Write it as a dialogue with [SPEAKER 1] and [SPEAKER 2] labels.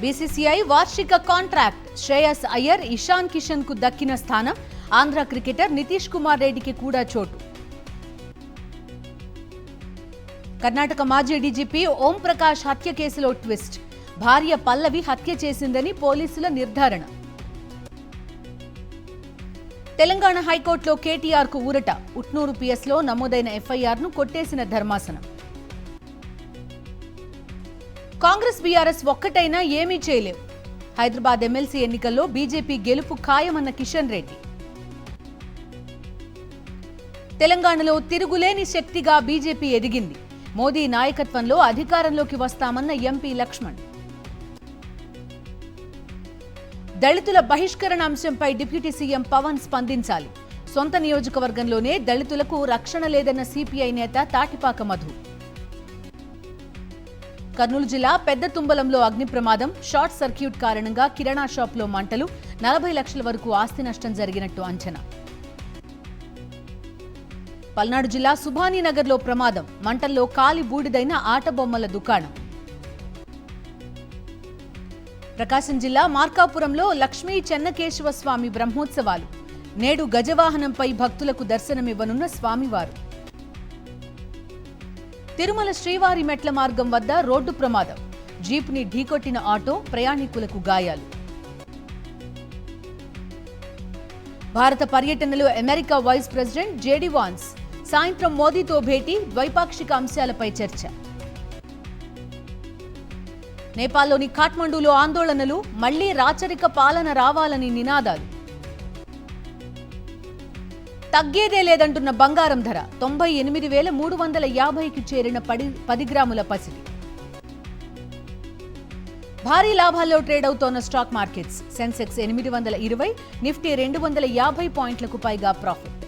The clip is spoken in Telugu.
[SPEAKER 1] బీసీసీఐ వార్షిక కాంట్రాక్ట్ శ్రేయస్ అయ్యర్, ఇషాన్ కిషన్ కు దక్కిన స్థానం. ఆంధ్ర క్రికెటర్ నితీష్ కుమార్ రెడ్డికి కూడా చోటు. కర్ణాటక మాజీ డీజీపీ ఓం ప్రకాష్ హత్య కేసులో ట్విస్ట్. భార్య పల్లవి హత్య చేసిందని పోలీసుల నిర్ధారణ. తెలంగాణ హైకోర్టులో కేటీఆర్ కు ఊరట. ఉట్నూరు పిఎస్లో నమోదైన ఎఫ్ఐఆర్ ను కొట్టేసిన ధర్మాసనం. కాంగ్రెస్ బీఆర్ఎస్ ఒక్కటైనా ఏమీ చేయలేవు. హైదరాబాద్ ఎమ్మెల్సీ ఎన్నికల్లో బీజేపీ గెలుపు ఖాయమన్న కిషన్ రెడ్డి. తెలంగాణలో తిరుగులేని శక్తిగా బీజేపీ ఎదిగింది. మోదీ నాయకత్వంలో అధికారంలోకి వస్తామన్న ఎంపీ లక్ష్మణ్. దళితుల బహిష్కరణ అంశంపై డిప్యూటీ సీఎం పవన్ స్పందించాలి. సొంత నియోజకవర్గంలోనే దళితులకు రక్షణ లేదన్న సిపిఐ నేత తాటిపాక మధు. కర్నూలు జిల్లా పెద్ద తుంబలంలో అగ్ని ప్రమాదం. షార్ట్ సర్క్యూట్ కారణంగా కిరాణా షాప్లో మంటలు. 40 లక్షల వరకు ఆస్తి నష్టం జరిగినట్టు అంచనా. పల్నాడు జిల్లా సుభానీనగర్లో ప్రమాదం. మంటల్లో కాలి బూడిదైన ఆట బొమ్మల దుకాణం. ప్రకాశం జిల్లా మార్కాపురంలో లక్ష్మీ చెన్నకేశవ స్వామి బ్రహ్మోత్సవాలు. నేడు గజవాహనంపై భక్తులకు దర్శనమివ్వనున్న స్వామివారు. తిరుమల శ్రీవారి మెట్ల మార్గం వద్ద రోడ్డు ప్రమాదం. జీప్ని ఢీకొట్టిన ఆటో, ప్రయాణికులకు గాయాలు. భారత పర్యటనలో America vice president JD Vance. సాయంత్రం మోదీతో భేటీ, ద్వైపాక్షిక అంశాలపై చర్చ. నేపాల్లోని ఖాట్మండూలో ఆందోళనలు. మళ్లీ రాచరిక పాలన రావాలని నినాదాలు. తగ్గేదే లేదంటున్న బంగారం ధర. 98,350కి చేరిన 10 గ్రాముల పసిడి. భారీ లాభాల్లో ట్రేడ్ అవుతోన్న స్టాక్ మార్కెట్స్. సెన్సెక్స్ 820, నిఫ్టీ 250 పాయింట్లకు పైగా ప్రాఫిట్.